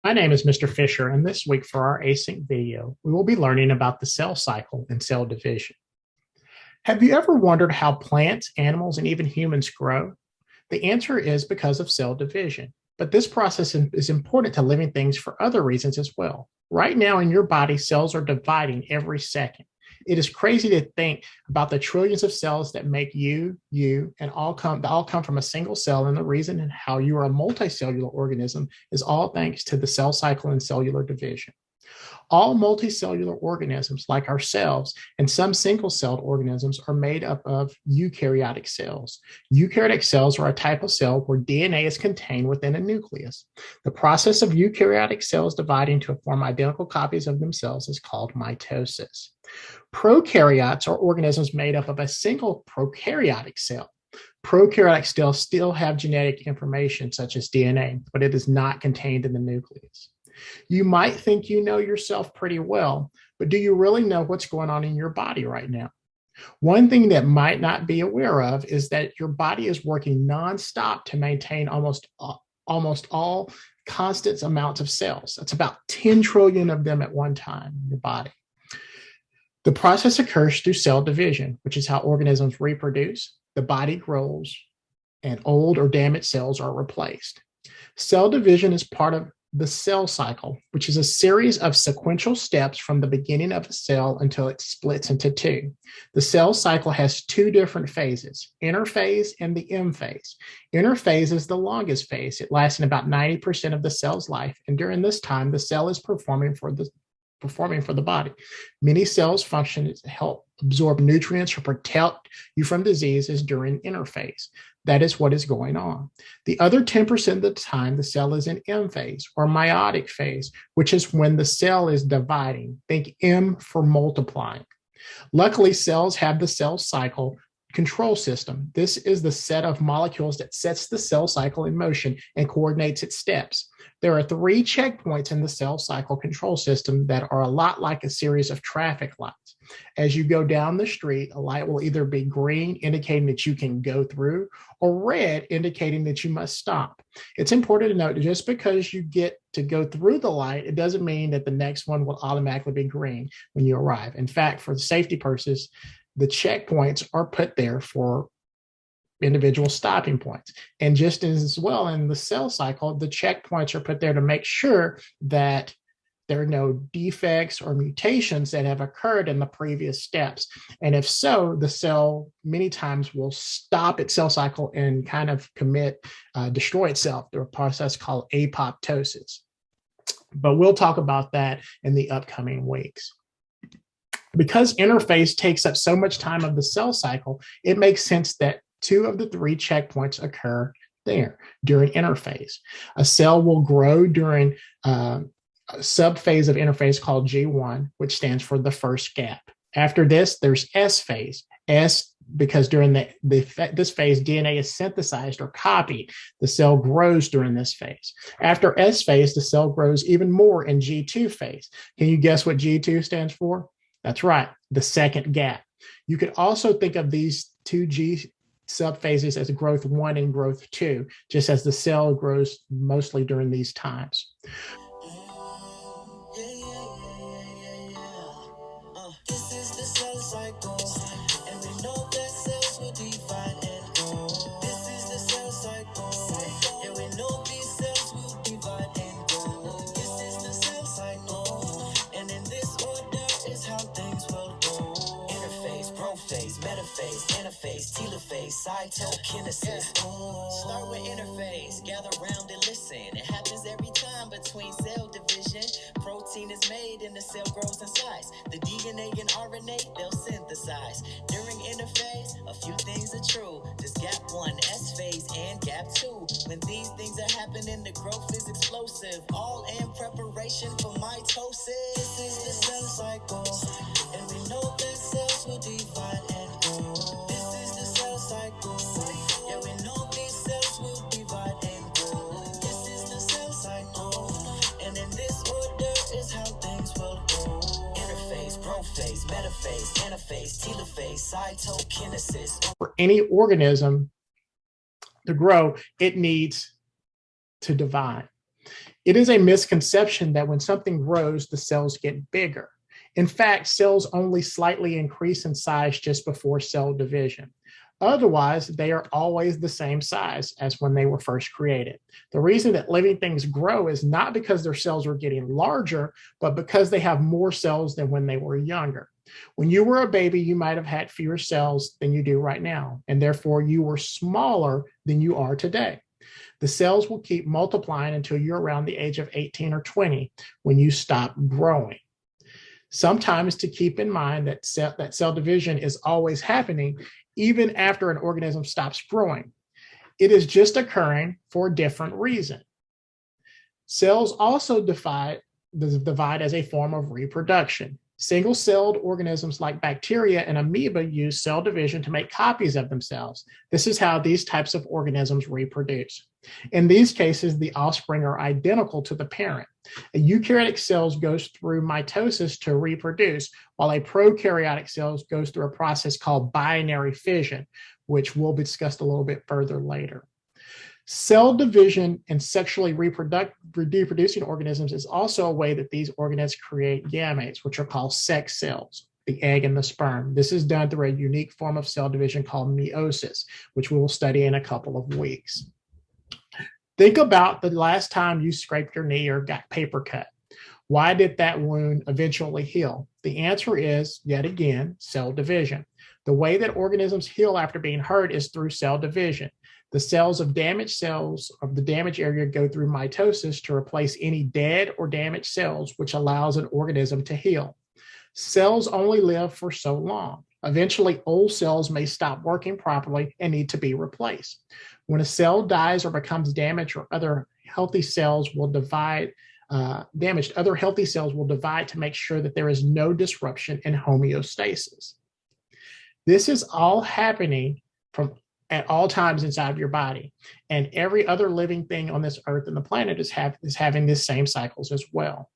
My name is Mr. Fisher, and this week for our async video, we will be learning about the cell cycle and cell division. Have you ever wondered how plants, animals, and even humans grow? The answer is because of cell division, but this process is important to living things for other reasons as well. Right now in your body, cells are dividing every second. It is crazy to think about the trillions of cells that make you, and all come from a single cell. And the reason and how you are a multicellular organism is all thanks to the cell cycle and cellular division. All multicellular organisms, like ourselves and some single-celled organisms, are made up of eukaryotic cells. Eukaryotic cells are a type of cell where DNA is contained within a nucleus. The process of eukaryotic cells dividing to form identical copies of themselves is called mitosis. Prokaryotes are organisms made up of a single prokaryotic cell. Prokaryotic cells still have genetic information such as DNA, but it is not contained in the nucleus. You might think you know yourself pretty well, but do you really know what's going on in your body right now? One thing that might not be aware of is that your body is working nonstop to maintain almost all constant amounts of cells. That's about 10 trillion of them at one time in your body. The process occurs through cell division, which is how organisms reproduce, the body grows, and old or damaged cells are replaced. Cell division is part of the cell cycle, which is a series of sequential steps from the beginning of a cell until it splits into two. The cell cycle has two different phases, interphase and the M phase. Interphase is the longest phase. It lasts in about 90% of the cell's life, and during this time, the cell is performing for the body. Many cells function to help absorb nutrients or protect you from diseases during interphase. That is what is going on. The other 10% of the time, the cell is in M phase or meiotic phase, which is when the cell is dividing. Think M for multiplying. Luckily, cells have the cell cycle control system. This is the set of molecules that sets the cell cycle in motion and coordinates its steps. There are 3 checkpoints in the cell cycle control system that are a lot like a series of traffic lights. As you go down the street, a light will either be green, indicating that you can go through, or red, indicating that you must stop. It's important to note that just because you get to go through the light, it doesn't mean that the next one will automatically be green when you arrive. In fact, for the safety purposes, the checkpoints are put there for individual stopping points. And just as well in the cell cycle, the checkpoints are put there to make sure that there are no defects or mutations that have occurred in the previous steps. And if so, the cell many times will stop its cell cycle and kind of destroy itself through a process called apoptosis. But we'll talk about that in the upcoming weeks. Because interphase takes up so much time of the cell cycle, it makes sense that 2 of the 3 checkpoints occur there during interphase. A cell will grow during a subphase of interphase called G1, which stands for the first gap. After this, there's S phase. S, because during this phase, DNA is synthesized or copied. The cell grows during this phase. After S phase, the cell grows even more in G2 phase. Can you guess what G2 stands for? That's right, the second gap. You could also think of these 2 G subphases as growth 1 and growth 2, just as the cell grows mostly during these times. This is the cell cycle, and we know that cells will divide and grow. This is the cell cycle, and we know these cells will divide and grow. This is the cell cycle, and in this order is how things will go. Interphase, prophase, metaphase, anaphase, telophase, cytokinesis. Start with interphase, gather round and listen. It happens every time between cell division. Protein is made and the cell grows in size. The DNA and RNA, they'll synthesize. During interphase, a few things are true. There's gap 1, S phase, and gap 2. When these things are happening, the growth is explosive. All in preparation for mitosis. This is the cell cycle, and we know that cells will divide and grow. This is the cell cycle, yeah, we know these cells will divide and grow. This is the cell cycle, and in this order is how things will go. Interphase, prophase, metaphase, anaphase, telophase, cytokinesis. For any organism to grow, it needs to divide. It is a misconception that when something grows, the cells get bigger. In fact, cells only slightly increase in size just before cell division. Otherwise, they are always the same size as when they were first created. The reason that living things grow is not because their cells are getting larger, but because they have more cells than when they were younger. When you were a baby, you might have had fewer cells than you do right now, and therefore you were smaller than you are today. The cells will keep multiplying until you're around the age of 18 or 20 when you stop growing. Sometimes to keep in mind that cell division is always happening even after an organism stops growing. It is just occurring for a different reason. Cells also divide as a form of reproduction. Single-celled organisms like bacteria and amoeba use cell division to make copies of themselves. This is how these types of organisms reproduce. In these cases, the offspring are identical to the parent. A eukaryotic cell goes through mitosis to reproduce, while a prokaryotic cell goes through a process called binary fission, which will be discussed a little bit further later. Cell division in sexually reproducing organisms is also a way that these organisms create gametes, which are called sex cells, the egg and the sperm. This is done through a unique form of cell division called meiosis, which we will study in a couple of weeks. Think about the last time you scraped your knee or got paper cut. Why did that wound eventually heal? The answer is, yet again, cell division. The way that organisms heal after being hurt is through cell division. The cells of the damaged area go through mitosis to replace any dead or damaged cells, which allows an organism to heal. Cells only live for so long. Eventually, old cells may stop working properly and need to be replaced. When a cell dies or becomes damaged, or other healthy cells will divide, other healthy cells will divide to make sure that there is no disruption in homeostasis. This is all happening at all times inside of your body. And every other living thing on this earth and the planet is having these same cycles as well.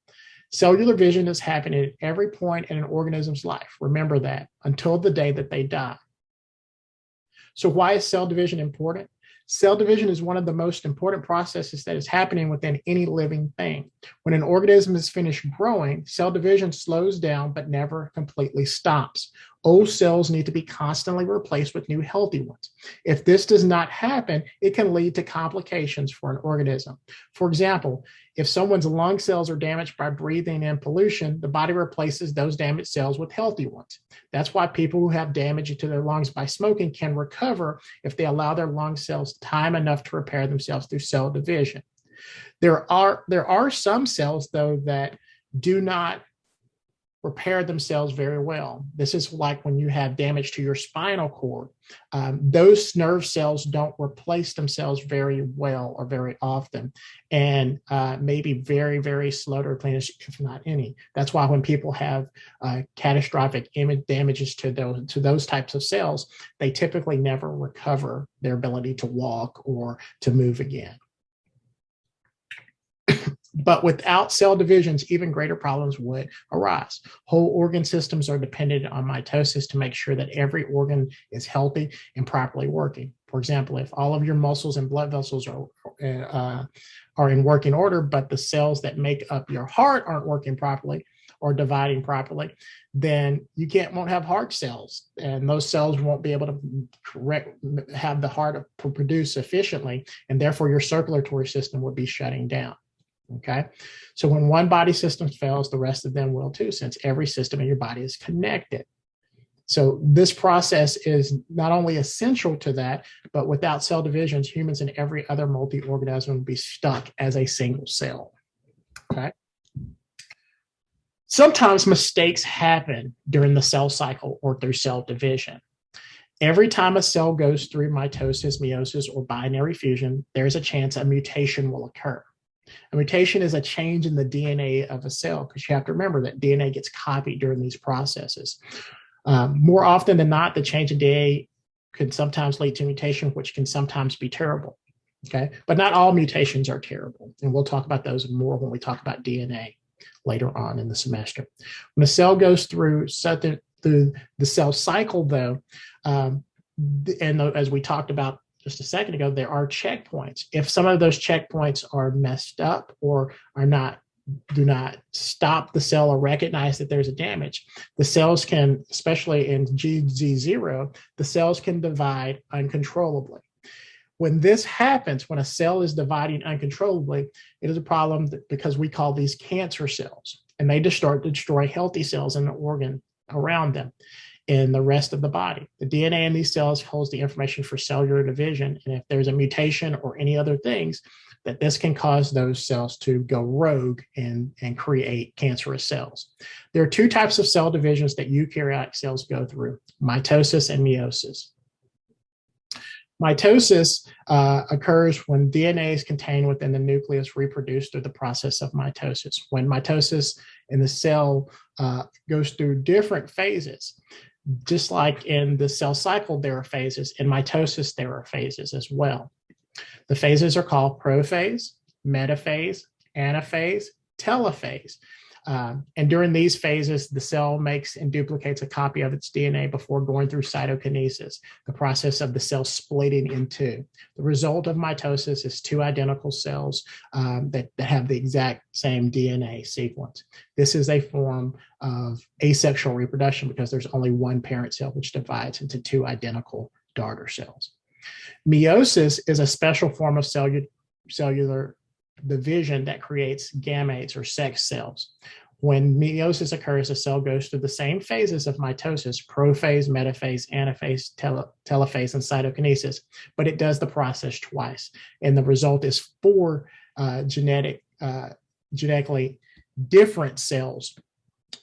Cellular division is happening at every point in an organism's life. Remember that until the day that they die. So why is cell division important? Cell division is one of the most important processes that is happening within any living thing. When an organism is finished growing, cell division slows down but never completely stops. Old cells need to be constantly replaced with new healthy ones. If this does not happen, it can lead to complications for an organism. For example, if someone's lung cells are damaged by breathing in pollution, the body replaces those damaged cells with healthy ones. That's why people who have damage to their lungs by smoking can recover if they allow their lung cells time enough to repair themselves through cell division. There are some cells, though, that do not repair themselves very well. This is like when you have damage to your spinal cord. Those nerve cells don't replace themselves very well or very often, and maybe very, very slow to replenish, if not any. That's why when people have catastrophic damages to those types of cells, they typically never recover their ability to walk or to move again. But without cell divisions, even greater problems would arise. Whole organ systems are dependent on mitosis to make sure that every organ is healthy and properly working. For example, if all of your muscles and blood vessels are in working order, but the cells that make up your heart aren't working properly or dividing properly, then you won't have heart cells, and those cells won't be able to have the heart produce efficiently, and therefore your circulatory system would be shutting down. Okay, so when one body system fails, the rest of them will too, since every system in your body is connected. So this process is not only essential to that, but without cell divisions, humans and every other multi-organism would be stuck as a single cell. Okay. Sometimes mistakes happen during the cell cycle or through cell division. Every time a cell goes through mitosis, meiosis, or binary fusion, there's a chance a mutation will occur. A mutation is a change in the DNA of a cell, because you have to remember that DNA gets copied during these processes. More often than not, the change in DNA can sometimes lead to mutation, which can sometimes be terrible. Okay, but not all mutations are terrible, and we'll talk about those more when we talk about DNA later on in the semester. When a cell goes through the cell cycle, though, and as we talked about just a second ago, there are checkpoints. If some of those checkpoints are messed up or do not stop the cell or recognize that there's a damage, the cells can, especially in GZ0, the cells can divide uncontrollably. When this happens, when a cell is dividing uncontrollably, it is a problem because we call these cancer cells, and they just start to destroy healthy cells in the organ around them in the rest of the body. The DNA in these cells holds the information for cellular division, and if there's a mutation or any other things, that this can cause those cells to go rogue and create cancerous cells. There are two types of cell divisions that eukaryotic cells go through: mitosis and meiosis. Mitosis occurs when DNA is contained within the nucleus, reproduced through the process of mitosis. When mitosis in the cell goes through different phases, just like in the cell cycle there are phases, in mitosis there are phases as well. The phases are called prophase, metaphase, anaphase, telophase. And during these phases, the cell makes and duplicates a copy of its DNA before going through cytokinesis, the process of the cell splitting in two. The result of mitosis is two identical cells that have the exact same DNA sequence. This is a form of asexual reproduction because there's only one parent cell which divides into two identical daughter cells. Meiosis is a special form of cellular division that creates gametes or sex cells. When meiosis occurs, the cell goes through the same phases of mitosis: prophase, metaphase, anaphase, telophase, and cytokinesis, but it does the process twice. And the result is four genetically different cells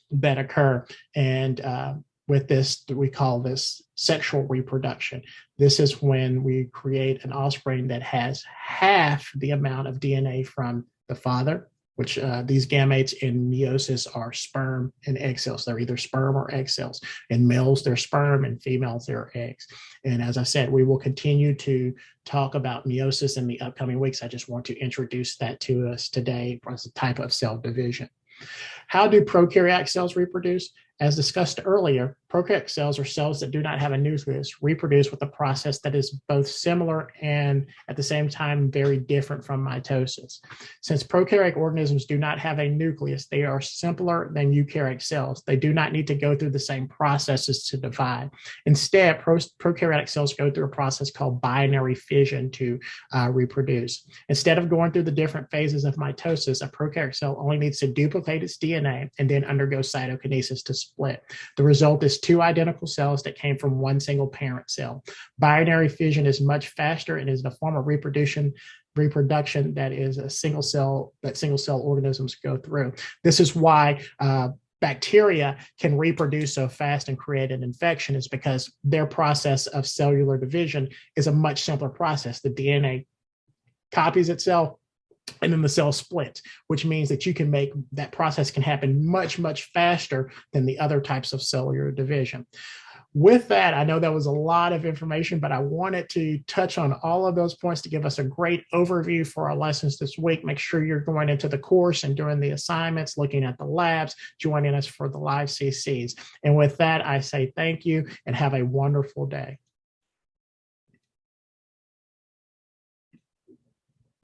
that occur. And with this, we call this sexual reproduction. This is when we create an offspring that has half the amount of DNA from the father, which these gametes in meiosis are sperm and egg cells. They're either sperm or egg cells. In males, they're sperm, and females, they're eggs. And as I said, we will continue to talk about meiosis in the upcoming weeks. I just want to introduce that to us today as a type of cell division. How do prokaryotic cells reproduce? As discussed earlier, prokaryotic cells are cells that do not have a nucleus, reproduce with a process that is both similar and at the same time very different from mitosis. Since prokaryotic organisms do not have a nucleus, they are simpler than eukaryotic cells. They do not need to go through the same processes to divide. Instead, prokaryotic cells go through a process called binary fission to reproduce. Instead of going through the different phases of mitosis, a prokaryotic cell only needs to duplicate its DNA and then undergo cytokinesis to split. The result is two identical cells that came from one single parent cell. Binary fission is much faster and is the form of reproduction that is a single cell organisms go through. This is why bacteria can reproduce so fast and create an infection, is because their process of cellular division is a much simpler process. The DNA copies itself, and then the cell splits, which means that that process can happen much, much faster than the other types of cellular division. With that, I know that was a lot of information, but I wanted to touch on all of those points to give us a great overview for our lessons this week. Make sure you're going into the course and doing the assignments, looking at the labs, joining us for the live CCs. And with that, I say thank you and have a wonderful day.